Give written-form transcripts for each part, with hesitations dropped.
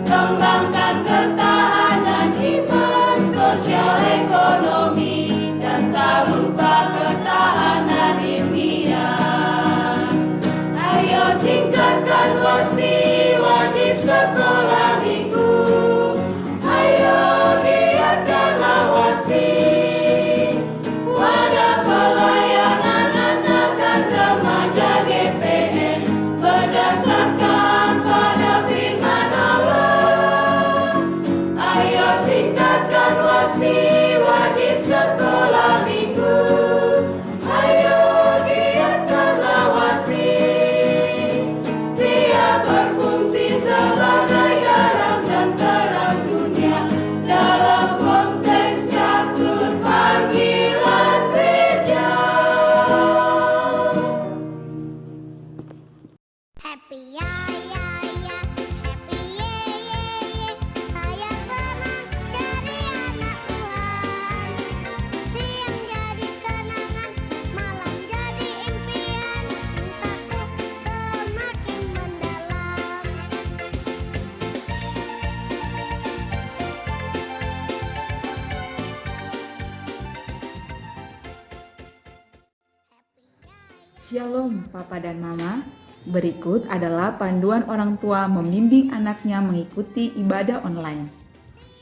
Kembangkan ketahanan iman, sosial ekonomi, dan tak lupa ketahanan ilmiah. Ayo tingkatkan WASMI, wajib sekolah minggu. Ayo giatkanlah WASMI, wadah pelayanan anak dan remaja GPN, berdasarkan pada firman Allah. Ayo tingkatkan WASMI, wajib sekolah minggu. Ayo giatkanlah WASMI, siap berfungsi sebagai garam dan terang dunia dalam konteks catur panggilan gereja. Happy ya ya ya, happy ye ye ye. Saya senang jadi anak Tuhan. Siang jadi kenangan, malam jadi impian. Cintaku semakin mendalam. Shalom Papa dan Mama. Berikut adalah panduan orang tua membimbing anaknya mengikuti ibadah online.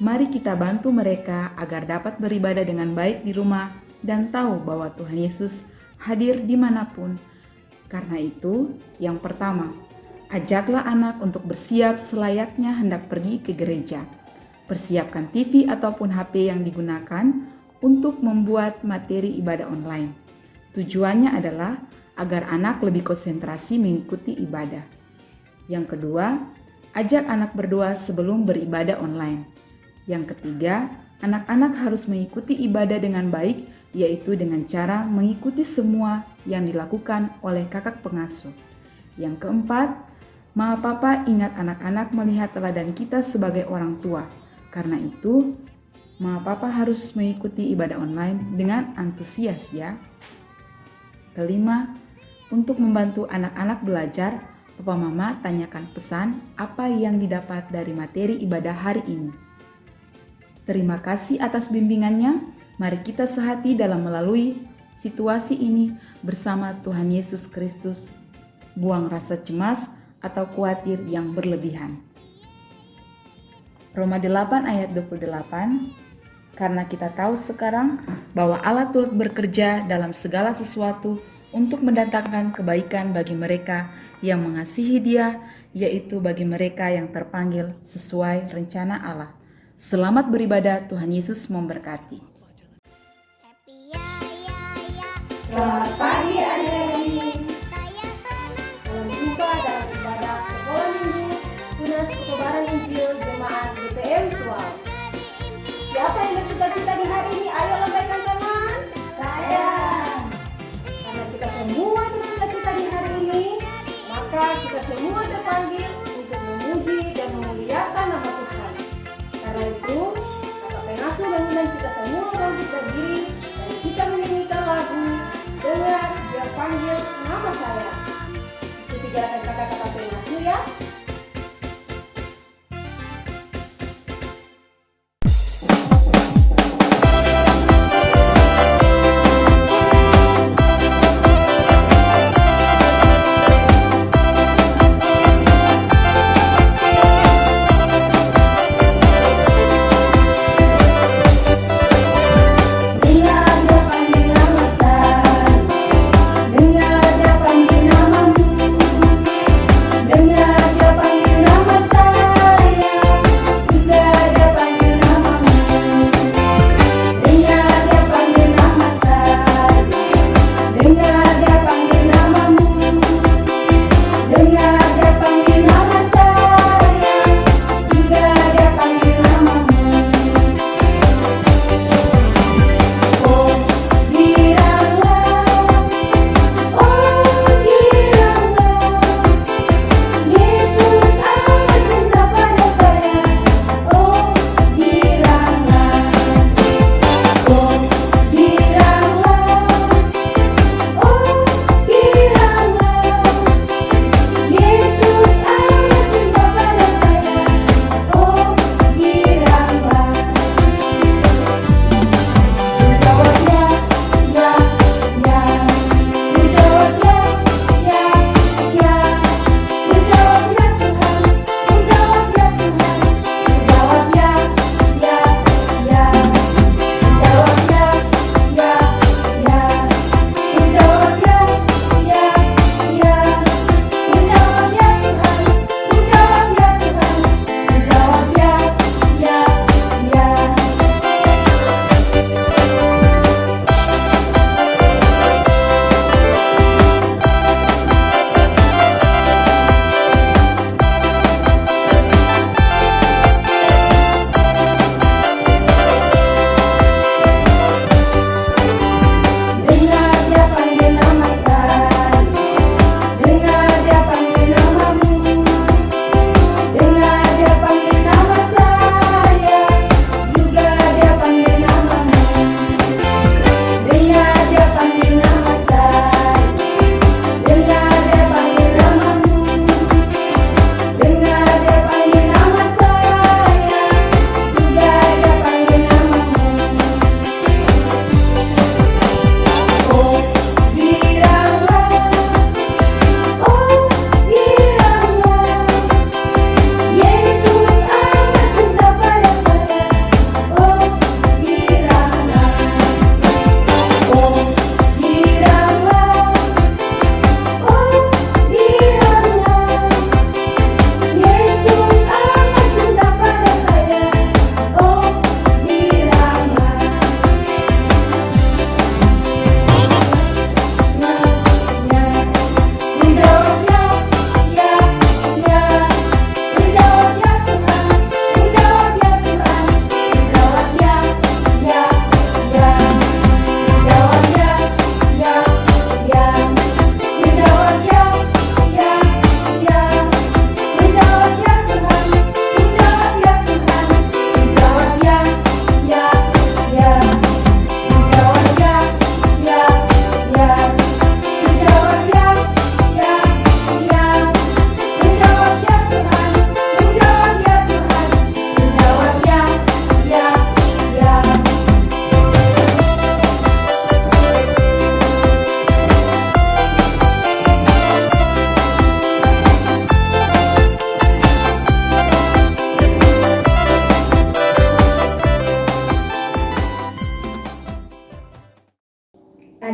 Mari kita bantu mereka agar dapat beribadah dengan baik di rumah dan tahu bahwa Tuhan Yesus hadir dimanapun. Karena itu, yang pertama, ajaklah anak untuk bersiap selayaknya hendak pergi ke gereja. Persiapkan TV ataupun HP yang digunakan untuk membuat materi ibadah online. Tujuannya adalah agar anak lebih konsentrasi mengikuti ibadah. Yang kedua, ajak anak berdoa sebelum beribadah online. Yang ketiga, anak-anak harus mengikuti ibadah dengan baik, yaitu dengan cara mengikuti semua yang dilakukan oleh kakak pengasuh. Yang keempat, Mama Papa ingat anak-anak melihat teladan kita sebagai orang tua. Karena itu, Mama Papa harus mengikuti ibadah online dengan antusias ya. Kelima, untuk membantu anak-anak belajar, Papa Mama tanyakan pesan apa yang didapat dari materi ibadah hari ini. Terima kasih atas bimbingannya. Mari kita sehati dalam melalui situasi ini bersama Tuhan Yesus Kristus. Buang rasa cemas atau khawatir yang berlebihan. Roma 8 ayat 28. Karena kita tahu sekarang bahwa Allah turut bekerja dalam segala sesuatu untuk mendatangkan kebaikan bagi mereka yang mengasihi Dia, yaitu bagi mereka yang terpanggil sesuai rencana Allah. Selamat beribadah, Tuhan Yesus memberkati. Happy ya ya ya. Selamat pagi adik-adik. Saya senang. Salam jumpa dalam ibadah sekolah minggu Tunas Ketebaran Injil Jemaat GPM 12. Siapa yang bersuka-cita di hari ini? Ayo lambaikan tangan. Saya. Karena kita semua bersuka-cita di hari ini, maka kita semua terpanggil untuk memuji dan memuliakan nama Tuhan. Karena itu, kakak pengasuh mengundang kita semua bangkit berdiri dan kita menyanyikan lagu Dengar Dia Panggil Nama Saya. Ikuti gerakan kakak-kakak pengasuh ya.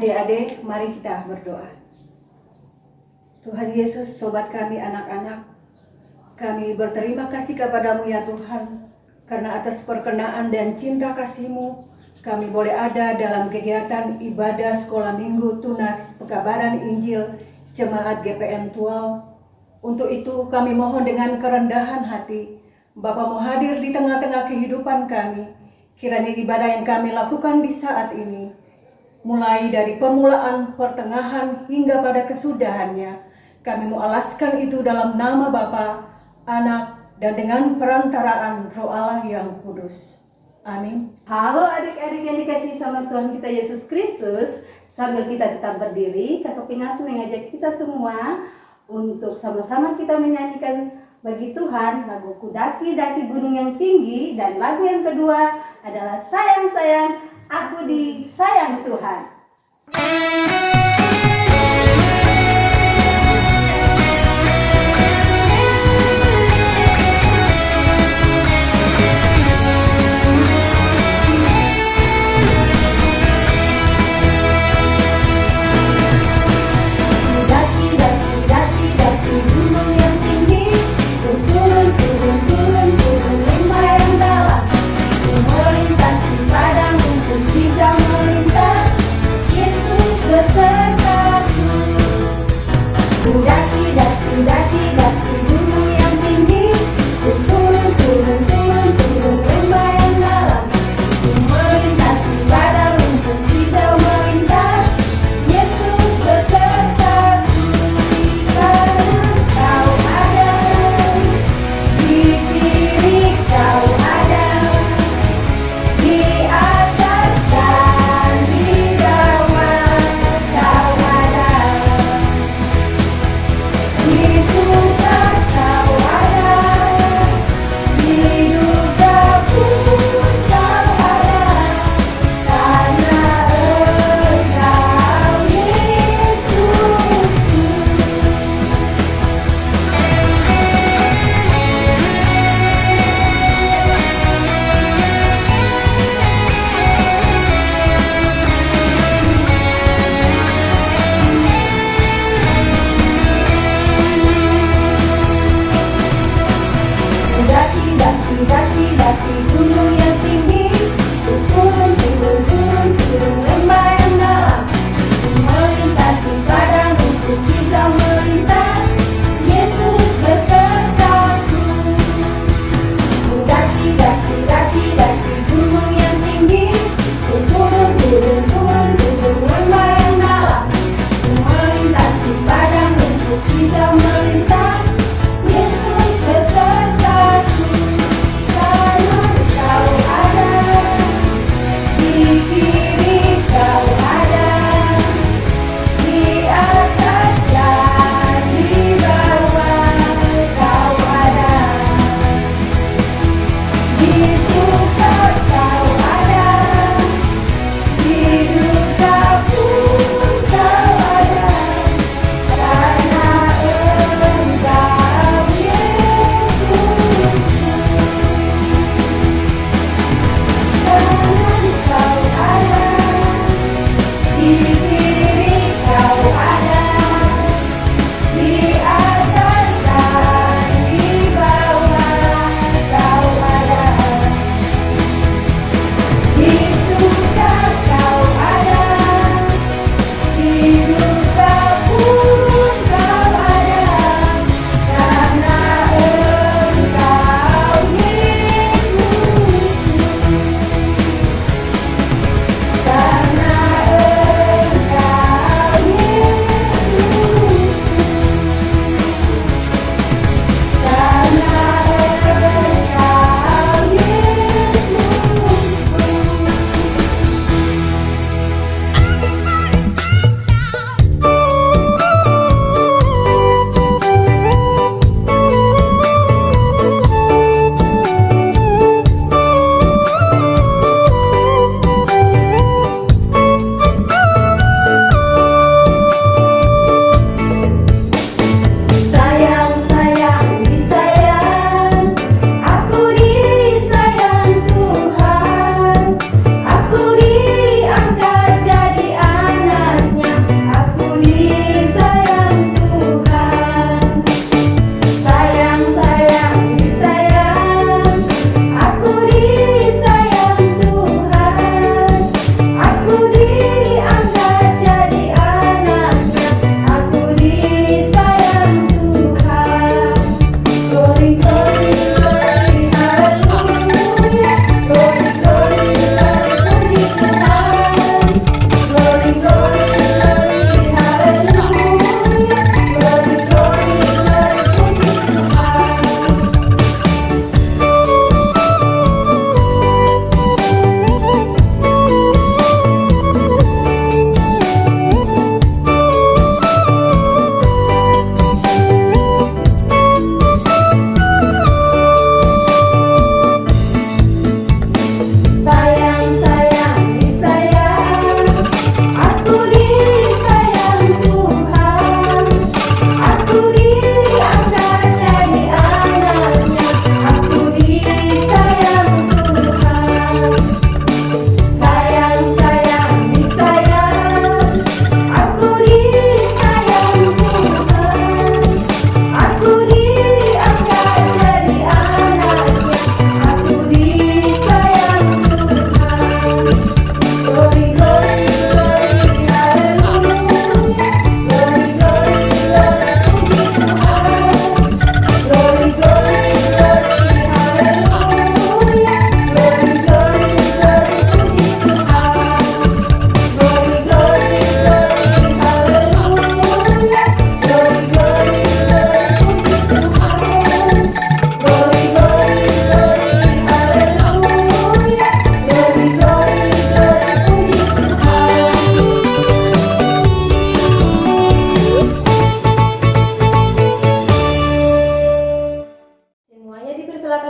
Adik-adik, mari kita berdoa. Tuhan Yesus, sobat kami anak-anak, kami berterima kasih kepadamu ya Tuhan, karena atas perkenaan dan cinta kasih-Mu, kami boleh ada dalam kegiatan ibadah sekolah minggu Tunas Pekabaran Injil Jemaat GPM Tual. Untuk itu kami mohon dengan kerendahan hati, Bapa mau hadir di tengah-tengah kehidupan kami. Kiranya ibadah yang kami lakukan di saat ini, mulai dari permulaan, pertengahan, hingga pada kesudahannya, kami mau alaskan itu dalam nama Bapa, Anak, dan dengan perantaraan Roh Allah yang kudus. Amin. Halo adik-adik yang dikasihi sama Tuhan kita Yesus Kristus. Sambil kita tetap berdiri, Kakak Pingasuh mengajak kita semua untuk sama-sama kita menyanyikan bagi Tuhan lagu Kudaki Daki Gunung yang Tinggi, dan lagu yang kedua adalah Sayang Sayang Aku Disayang Tuhan. Bersama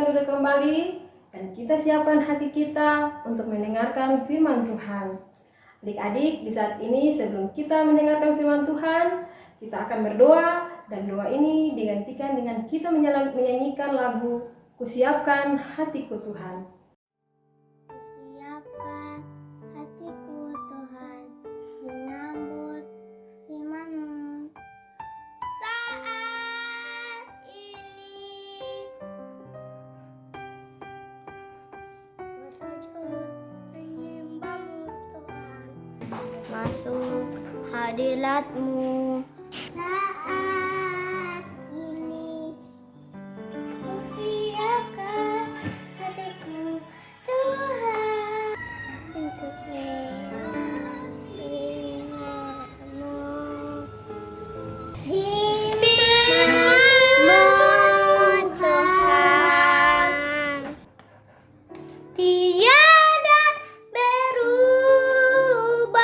silakan duduk kembali dan kita siapkan hati kita untuk mendengarkan firman Tuhan. Adik-adik, di saat ini sebelum kita mendengarkan firman Tuhan, kita akan berdoa dan doa ini digantikan dengan kita menyanyikan lagu Kusiapkan Hatiku Tuhan. Siapkan hatiku Tuhan, menyambut firman-Mu. Saat ini ku sujud menyembah-Mu Tuhan, masuk hadirat-Mu. Saat ini ku siapkan hatiku Tuhan untuk firman-Mu. Firman-Mu Tuhan tiada berubah,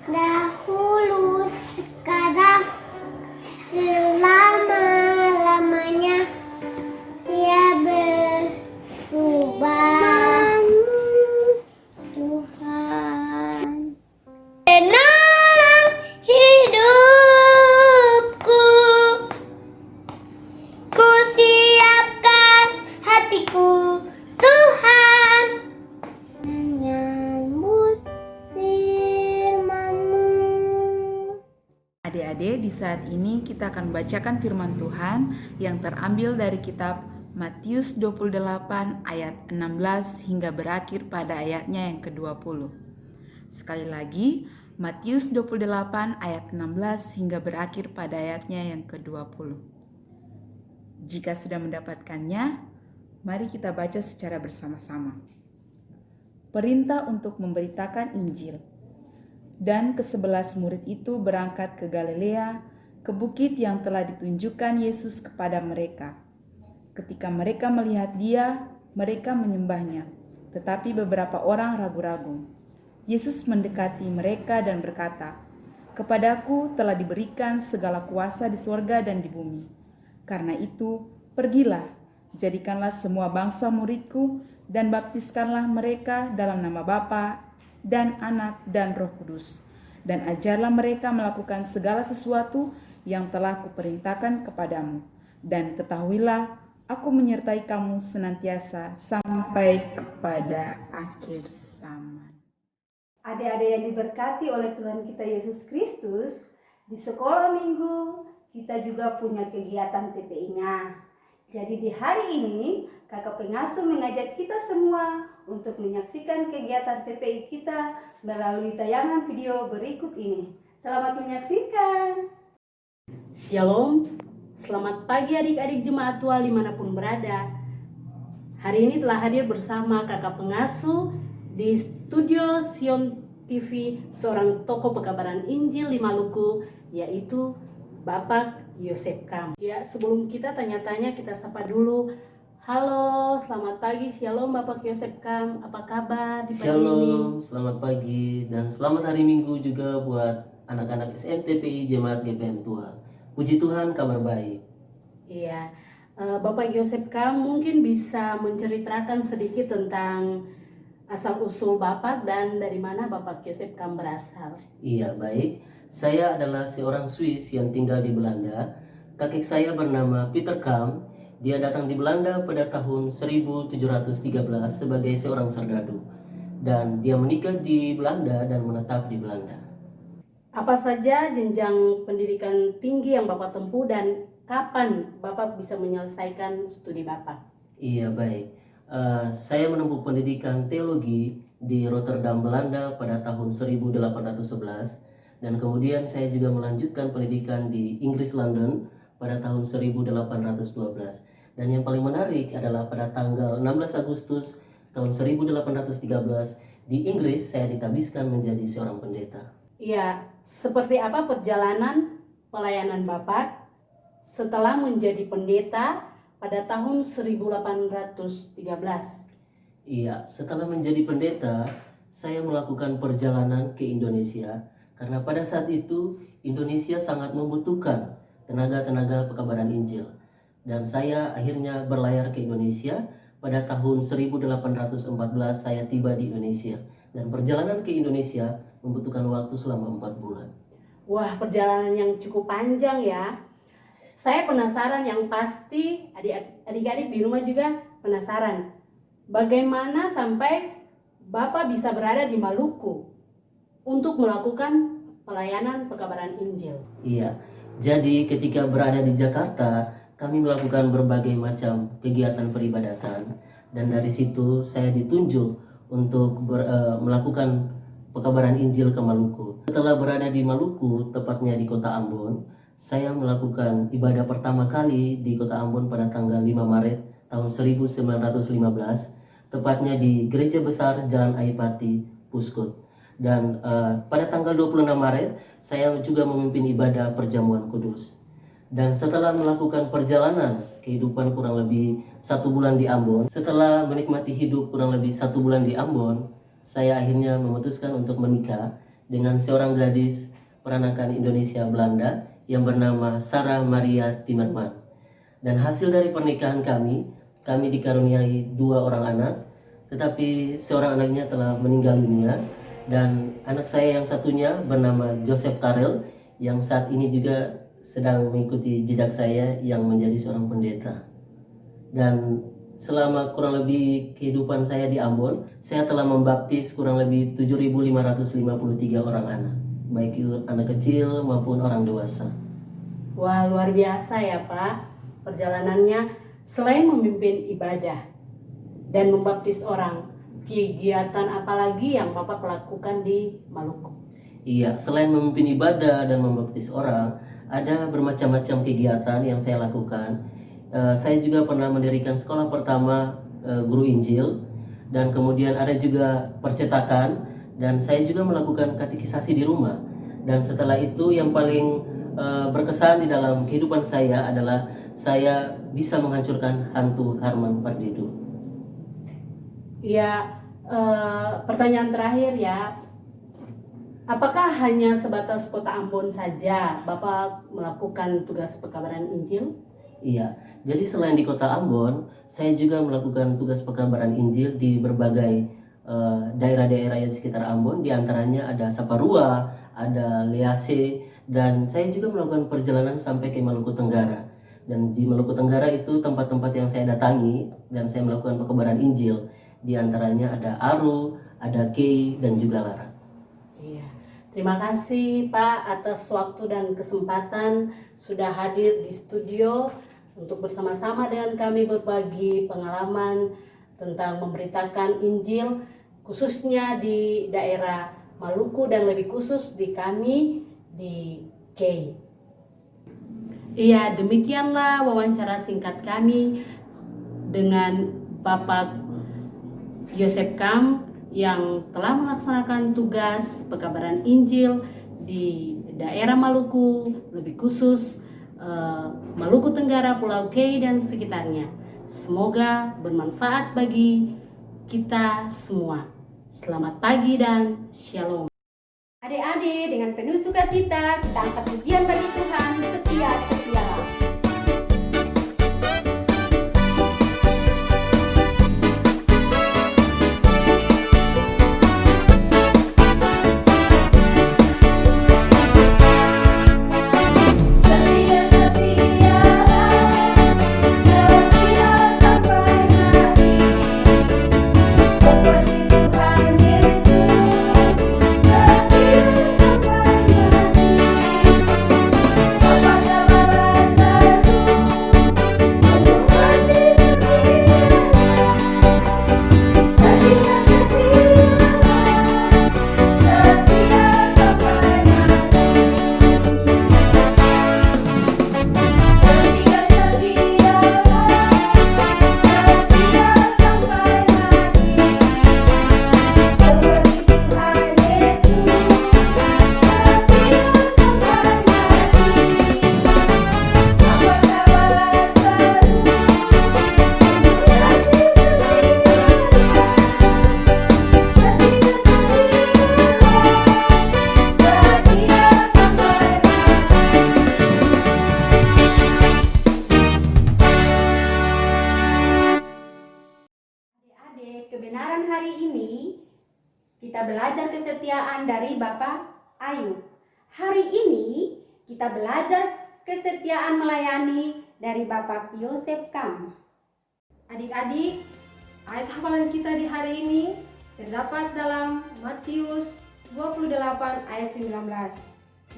dahulu sekarang selama-lamanya Dia berubah. Tuhan penolong hidupku, ku siapkan hatiku Tuhan, menyambut firman-Mu. Adik-adik, di saat ini kita akan bacakan firman Tuhan yang terambil dari kitab Matius 28 ayat 16 hingga berakhir pada ayatnya yang ke-20. Sekali lagi, Matius 28 ayat 16 hingga berakhir pada ayatnya yang ke-20. Jika sudah mendapatkannya, mari kita baca secara bersama-sama. Perintah untuk memberitakan Injil. Dan ke-11 murid itu berangkat ke Galilea, ke bukit yang telah ditunjukkan Yesus kepada mereka. Ketika mereka melihat Dia, mereka menyembahnya, tetapi beberapa orang ragu-ragu. Yesus mendekati mereka dan berkata, "Kepadaku telah diberikan segala kuasa di sorga dan di bumi. Karena itu, pergilah, jadikanlah semua bangsa muridku, dan baptiskanlah mereka dalam nama Bapa dan Anak dan Roh Kudus, dan ajarlah mereka melakukan segala sesuatu yang telah kuperintahkan kepadamu. Dan ketahuilah, aku menyertai kamu senantiasa sampai kepada akhir zaman." Adik-adik yang diberkati oleh Tuhan kita Yesus Kristus, di sekolah minggu kita juga punya kegiatan TPI-nya. Jadi di hari ini kakak pengasuh mengajak kita semua untuk menyaksikan kegiatan TPI kita melalui tayangan video berikut ini. Selamat menyaksikan. Shalom, selamat pagi adik-adik jemaat tua dimanapun berada. Hari ini telah hadir bersama kakak pengasuh di studio Sion TV seorang tokoh pekabaran Injil di Maluku, yaitu Bapak Yosep Kam. Ya, sebelum kita tanya-tanya, kita sapa dulu. Halo, selamat pagi. Shalom Bapak Yosep Kam, apa kabar di pagi ini? Shalom, selamat pagi dan selamat hari Minggu juga buat anak-anak SMTPI Jemaat GPM Tuhan. Puji Tuhan, kabar baik. Iya, Bapak Yosep Kam mungkin bisa menceritakan sedikit tentang asal-usul Bapak dan dari mana Bapak Yosep Kam berasal. Iya, baik. Saya adalah seorang Swiss yang tinggal di Belanda. Kakek saya bernama Peter Kam. Dia datang di Belanda pada tahun 1713 sebagai seorang serdadu. Dan dia menikah di Belanda dan menetap di Belanda. Apa saja jenjang pendidikan tinggi yang Bapak tempuh dan kapan Bapak bisa menyelesaikan studi Bapak? Iya, baik. Saya menempuh pendidikan teologi di Rotterdam, Belanda pada tahun 1811 dan kemudian saya juga melanjutkan pendidikan di Inggris, London pada tahun 1812. Dan yang paling menarik adalah pada tanggal 16 Agustus tahun 1813 di Inggris saya ditabiskan menjadi seorang pendeta. Iya, seperti apa perjalanan pelayanan Bapak setelah menjadi pendeta pada tahun 1813? Iya, setelah menjadi pendeta, saya melakukan perjalanan ke Indonesia karena pada saat itu Indonesia sangat membutuhkan tenaga-tenaga pekabaran Injil. Dan saya akhirnya berlayar ke Indonesia. Pada tahun 1814 saya tiba di Indonesia. Dan perjalanan ke Indonesia membutuhkan waktu selama 4 bulan. Wah, perjalanan yang cukup panjang ya. Saya penasaran, yang pasti adik-adik di rumah juga penasaran. Bagaimana sampai Bapak bisa berada di Maluku untuk melakukan pelayanan pekabaran Injil? Iya, jadi ketika berada di Jakarta, kami melakukan berbagai macam kegiatan peribadatan. Dan dari situ saya ditunjuk untuk melakukan pekabaran Injil ke Maluku. Setelah berada di Maluku, tepatnya di kota Ambon, saya melakukan ibadah pertama kali di kota Ambon pada tanggal 5 Maret tahun 1915, tepatnya di Gereja Besar Jalan Aipati, Puskut. Dan pada tanggal 26 Maret, saya juga memimpin ibadah perjamuan kudus. Dan setelah melakukan perjalanan kehidupan kurang lebih 1 bulan di Ambon, setelah menikmati hidup kurang lebih 1 bulan di Ambon, saya akhirnya memutuskan untuk menikah dengan seorang gadis peranakan Indonesia Belanda yang bernama Sarah Maria Timmerman. Dan hasil dari pernikahan kami dikaruniai 2 orang anak, tetapi seorang anaknya telah meninggal dunia, dan anak saya yang satunya bernama Joseph Karel yang saat ini juga sedang mengikuti jejak saya yang menjadi seorang pendeta. Dan selama kurang lebih kehidupan saya di Ambon, saya telah membaptis kurang lebih 7.553 orang anak, baik itu anak kecil maupun orang dewasa. Wah, luar biasa ya Pak perjalanannya. Selain memimpin ibadah dan membaptis orang, kegiatan apa lagi yang Bapak lakukan di Maluku? Iya, selain memimpin ibadah dan membaptis orang, ada bermacam-macam kegiatan yang saya lakukan. Saya juga pernah mendirikan sekolah pertama guru Injil, dan kemudian ada juga percetakan, dan saya juga melakukan katekisasi di rumah. Dan setelah itu yang paling berkesan di dalam kehidupan saya adalah saya bisa menghancurkan hantu Harman Pardidu. Ya, pertanyaan terakhir ya. Apakah hanya sebatas kota Ambon saja Bapak melakukan tugas pekabaran Injil? Iya, jadi selain di kota Ambon, saya juga melakukan tugas pekabaran Injil di berbagai daerah-daerah yang sekitar Ambon. Di antaranya ada Saparua, ada Lease, dan saya juga melakukan perjalanan sampai ke Maluku Tenggara. Dan di Maluku Tenggara itu tempat-tempat yang saya datangi dan saya melakukan pekabaran Injil. Di antaranya ada Aru, ada Kei, dan juga Lara. Iya. Terima kasih Pak atas waktu dan kesempatan sudah hadir di studio untuk bersama-sama dengan kami berbagi pengalaman tentang memberitakan Injil khususnya di daerah Maluku dan lebih khusus di kami di Kei. Iya, demikianlah wawancara singkat kami dengan Bapak Yosef Kam yang telah melaksanakan tugas pekabaran Injil di daerah Maluku, lebih khusus Maluku Tenggara, Pulau Kei dan sekitarnya. Semoga bermanfaat bagi kita semua. Selamat pagi dan shalom. Adik-adik, dengan penuh sukacita kita angkat pujian bagi Tuhan setia-setia. Setia hari ini kita belajar kesetiaan dari Bapak Ayub. Hari ini kita belajar kesetiaan melayani dari Bapak Yosef Kam. Adik-adik, ayat hafalan kita di hari ini terdapat dalam Matius 28 ayat 19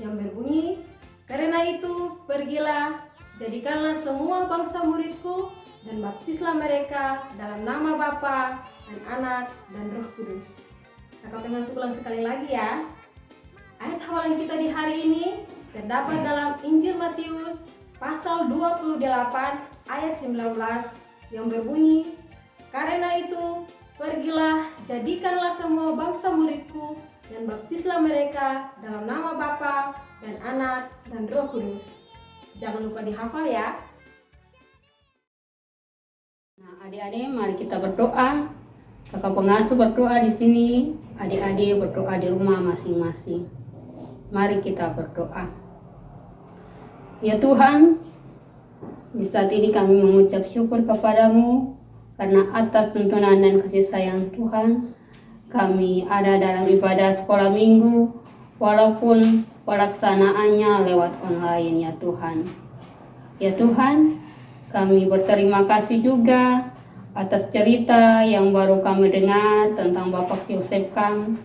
yang berbunyi, "Karena itu pergilah, jadikanlah semua bangsa muridku dan baptislah mereka dalam nama Bapa dan Anak dan Roh Kudus." Kakak pengen ulang sekali lagi ya. Ayat hafalan kita di hari ini terdapat dalam Injil Matius pasal 28 ayat 19 yang berbunyi, "Karena itu pergilah, jadikanlah semua bangsa muridku dan baptislah mereka dalam nama Bapa dan Anak dan Roh Kudus." Jangan lupa dihafal ya. Nah, adik-adik, mari kita berdoa. Kakak pengasuh berdoa di sini, adik-adik berdoa di rumah masing-masing. Mari kita berdoa. Ya Tuhan, di saat ini kami mengucap syukur kepadamu karena atas tuntunan dan kasih sayang Tuhan, kami ada dalam ibadah sekolah minggu walaupun pelaksanaannya lewat online ya Tuhan. Ya Tuhan, kami berterima kasih juga atas cerita yang baru kami dengar tentang Bapak Yosef Kam.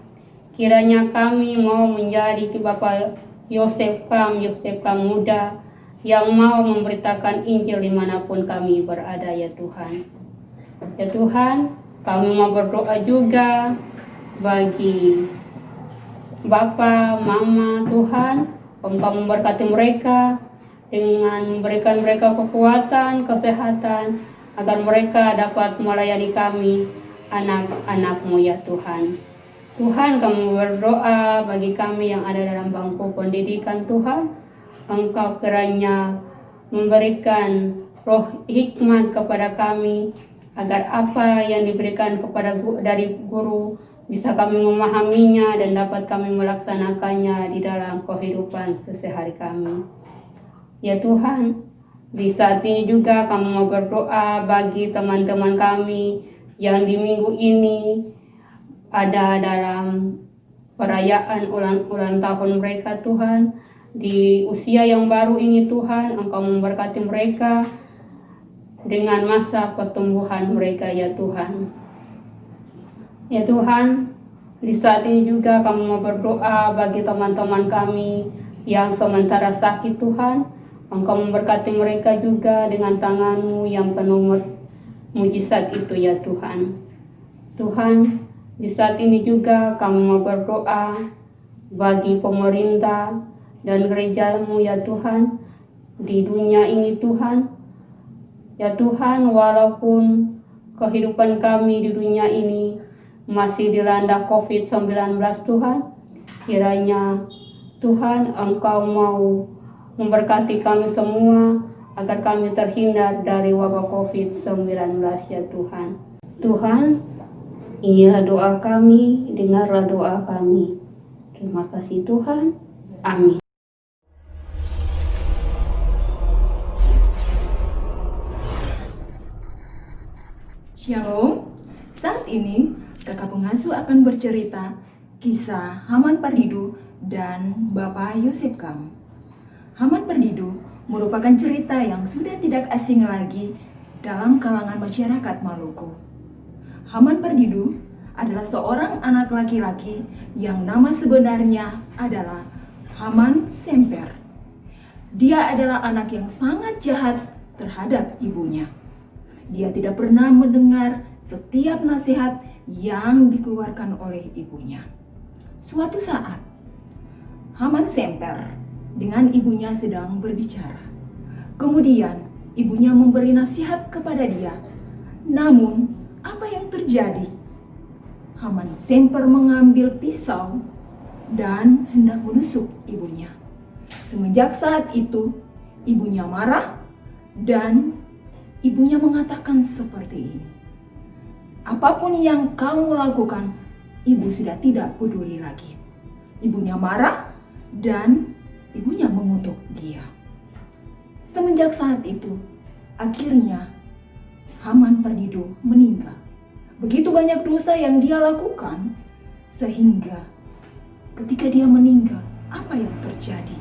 Kiranya kami mau menjadi Bapak Yosef Kam muda yang mau memberitakan Injil dimanapun kami berada ya Tuhan. Ya Tuhan, kami mau berdoa juga bagi Bapak, Mama, Tuhan, Engkau memberkati mereka dengan memberikan mereka kekuatan, kesehatan, agar mereka dapat melayani kami, anak-anak-Mu ya Tuhan. Tuhan, kami berdoa bagi kami yang ada dalam bangku pendidikan Tuhan, Engkau kiranya memberikan roh hikmat kepada kami, agar apa yang diberikan dari guru bisa kami memahaminya dan dapat kami melaksanakannya di dalam kehidupan sehari-hari kami. Ya Tuhan, di saat ini juga kami mau berdoa bagi teman-teman kami yang di minggu ini ada dalam perayaan ulang tahun mereka Tuhan. Di usia yang baru ini Tuhan, Engkau memberkati mereka dengan masa pertumbuhan mereka ya Tuhan. Ya Tuhan, di saat ini juga kami mau berdoa bagi teman-teman kami yang sementara sakit Tuhan. Engkau memberkati mereka juga dengan tangan-Mu yang penuh mujizat itu ya Tuhan. Tuhan, di saat ini juga kami mau berdoa bagi pemerintah dan gereja-Mu ya Tuhan di dunia ini Tuhan. Ya Tuhan, walaupun kehidupan kami di dunia ini masih dilanda COVID-19 Tuhan, kiranya Tuhan Engkau mau memberkati kami semua agar kami terhindar dari wabah COVID-19 ya Tuhan. Tuhan, inilah doa kami, dengarlah doa kami. Terima kasih Tuhan. Amin. Shalom, saat ini kakak pengasuh akan bercerita kisah Haman Pardidu dan Bapak Yosef Kam. Haman Pardidu merupakan cerita yang sudah tidak asing lagi dalam kalangan masyarakat Maluku. Haman Pardidu adalah seorang anak laki-laki yang nama sebenarnya adalah Haman Semper. Dia adalah anak yang sangat jahat terhadap ibunya. Dia tidak pernah mendengar setiap nasihat yang dikeluarkan oleh ibunya. Suatu saat, Haman Semper dengan ibunya sedang berbicara. Kemudian, ibunya memberi nasihat kepada dia. Namun, apa yang terjadi? Haman Semper mengambil pisau dan hendak menusuk ibunya. Semenjak saat itu, ibunya marah dan ibunya mengatakan seperti ini. Apapun yang kamu lakukan, ibu sudah tidak peduli lagi. Ibunya marah dan ibunya mengutuk dia. Semenjak saat itu, akhirnya Haman Pardidu meninggal. Begitu banyak dosa yang dia lakukan, sehingga ketika dia meninggal, apa yang terjadi?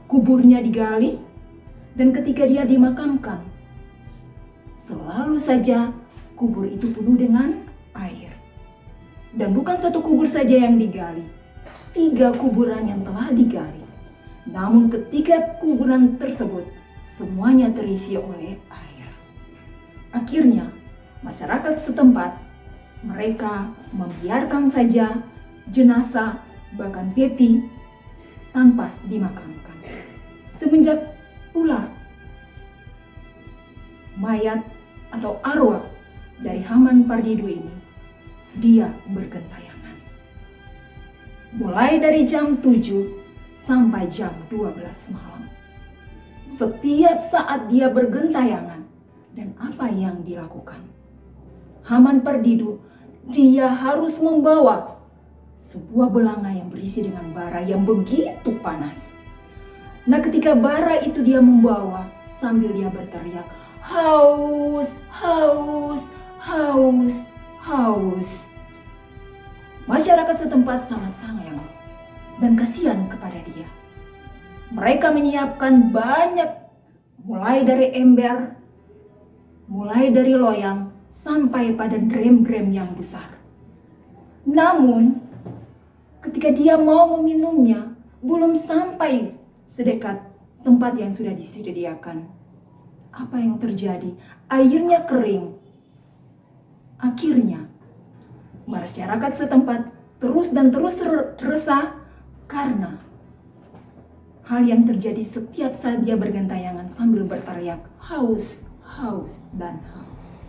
Kuburnya digali, dan ketika dia dimakamkan, selalu saja kubur itu penuh dengan air. Dan bukan satu kubur saja yang digali, 3 kuburan yang telah digali. Namun ketika kuburan tersebut semuanya terisi oleh air. Akhirnya masyarakat setempat mereka membiarkan saja jenazah bahkan peti tanpa dimakamkan. Semenjak pula mayat atau arwah dari Haman Pardidu ini dia bergentayangan. Mulai dari jam 7 sampai jam 12 malam. Setiap saat dia bergentayangan. Dan apa yang dilakukan? Haman Pardidu, dia harus membawa sebuah belanga yang berisi dengan bara yang begitu panas. Nah, ketika bara itu dia membawa sambil dia berteriak, haus, haus, haus, haus. Masyarakat setempat sangat sayang dan kasihan kepada dia. Mereka menyiapkan banyak, mulai dari ember, mulai dari loyang, sampai pada drem-drem yang besar. Namun, ketika dia mau meminumnya, belum sampai sedekat tempat yang sudah disediakan. Apa yang terjadi? Airnya kering. Akhirnya, masyarakat setempat terus dan terus resah karena hal yang terjadi setiap saat dia bergentayangan sambil berteriak, haus, haus, dan haus.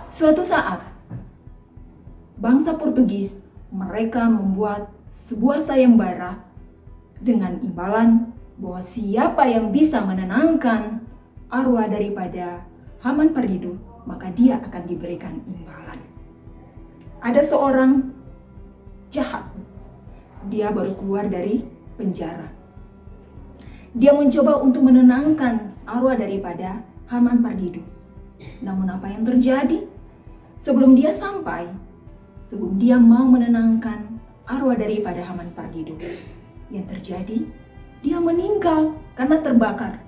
Suatu saat, bangsa Portugis mereka membuat sebuah sayembara dengan imbalan bahwa siapa yang bisa menenangkan arwah daripada Haman Pardidu, maka dia akan diberikan imbalan. Ada seorang jahat, dia baru keluar dari penjara. Dia mencoba untuk menenangkan arwah daripada Haman Pardidu. Namun apa yang terjadi? Sebelum dia sampai, sebelum dia mau menenangkan arwah daripada Haman Pardidu, yang terjadi, dia meninggal karena terbakar.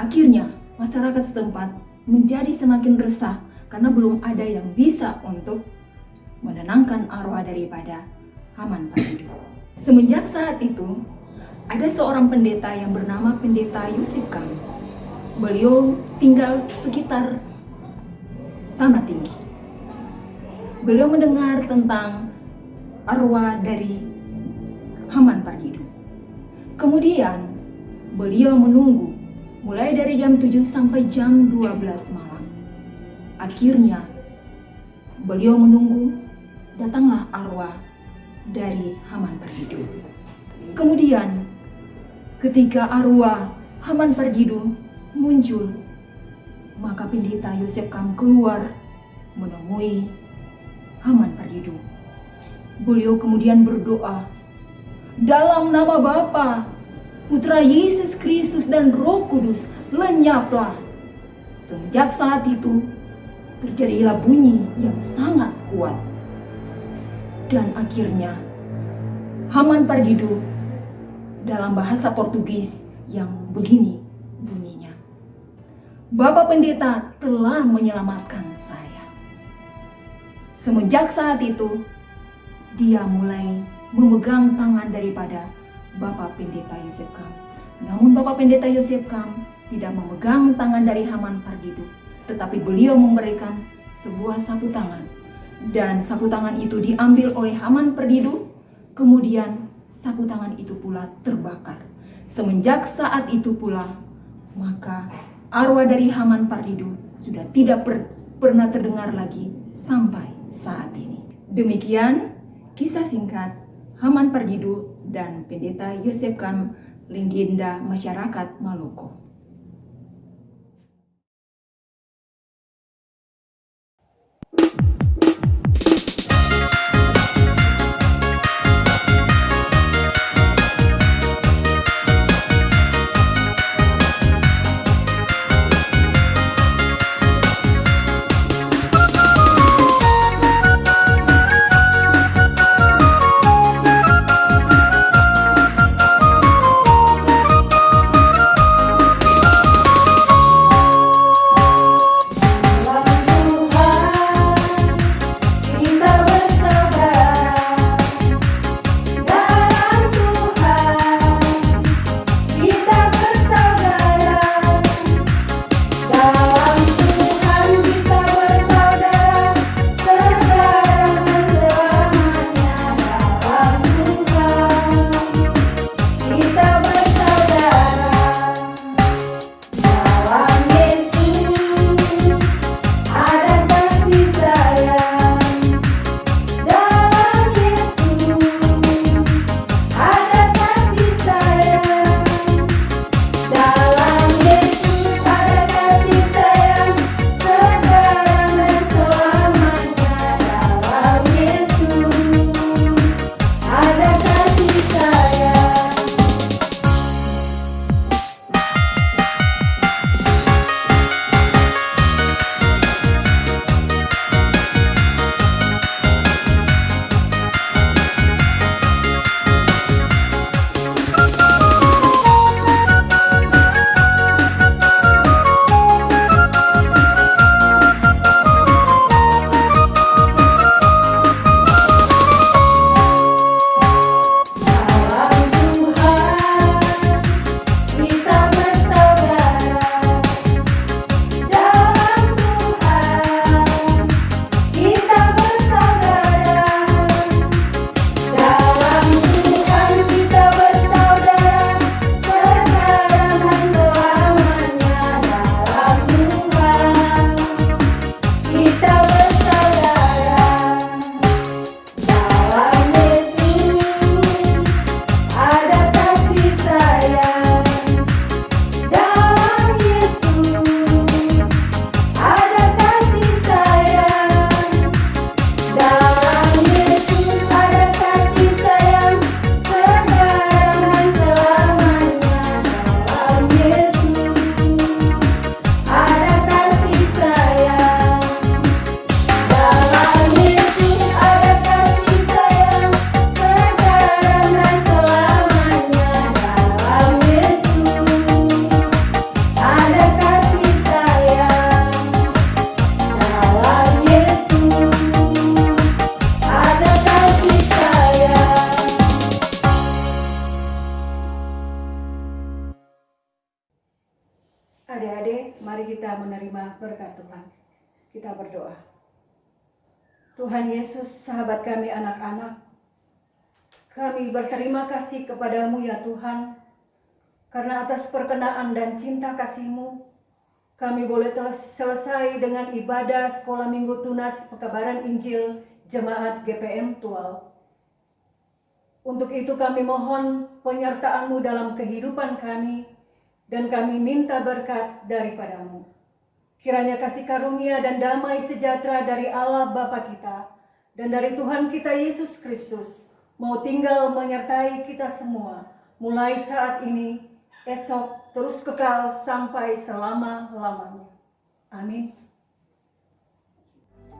Akhirnya, masyarakat setempat menjadi semakin resah karena belum ada yang bisa untuk menenangkan arwah daripada Haman Pardidu. Semenjak saat itu, ada seorang pendeta yang bernama Pendeta Yosef Kam. Beliau tinggal sekitar Tanah Tinggi. Beliau mendengar tentang arwah dari Haman Pardidu. Kemudian, beliau menunggu mulai dari jam 7 sampai jam 12 malam. Akhirnya, beliau menunggu datanglah arwah dari Haman Pardidu. Kemudian, ketika arwah Haman Pardidu muncul, maka Pendeta Yosef Kam keluar menemui Haman Pardidu. Beliau kemudian berdoa, dalam nama Bapa, Putra Yesus Kristus dan Roh Kudus, lenyaplah. Semenjak saat itu, terjadilah bunyi yang sangat kuat. Dan akhirnya, Haman Pardidu dalam bahasa Portugis yang begini bunyinya. Bapak Pendeta telah menyelamatkan saya. Semenjak saat itu, dia mulai memegang tangan daripada Bapak Pendeta Yosef Kam. Namun Bapak Pendeta Yosef Kam tidak memegang tangan dari Haman Pardidu, tetapi beliau memberikan sebuah sapu tangan. Dan sapu tangan itu diambil oleh Haman Pardidu, kemudian sapu tangan itu pula terbakar. Semenjak saat itu pula, maka arwah dari Haman Pardidu sudah tidak pernah terdengar lagi sampai saat ini. Demikian kisah singkat Haman Pardidu dan Pendeta Yosef Kam, legenda masyarakat Maluku. Adik-adik, mari kita menerima berkat Tuhan. Kita berdoa. Tuhan Yesus, sahabat kami anak-anak, kami berterima kasih kepadamu ya Tuhan, karena atas perkenaan dan cinta kasih-Mu, kami boleh selesai dengan ibadah Sekolah Minggu Tunas Pekabaran Injil Jemaat GPM Tual. Untuk itu kami mohon penyertaan-Mu dalam kehidupan kami, dan kami minta berkat daripadamu. Kiranya kasih karunia dan damai sejahtera dari Allah Bapa kita dan dari Tuhan kita Yesus Kristus mau tinggal menyertai kita semua, mulai saat ini, esok, terus kekal sampai selama-lamanya. Amin.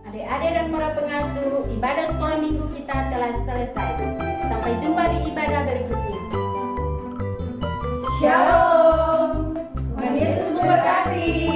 Adik-adik dan para pengasuh, ibadah sekolah minggu kita telah selesai. Sampai jumpa di ibadah berikutnya. Shalom. Tuhan Yesus memberkati.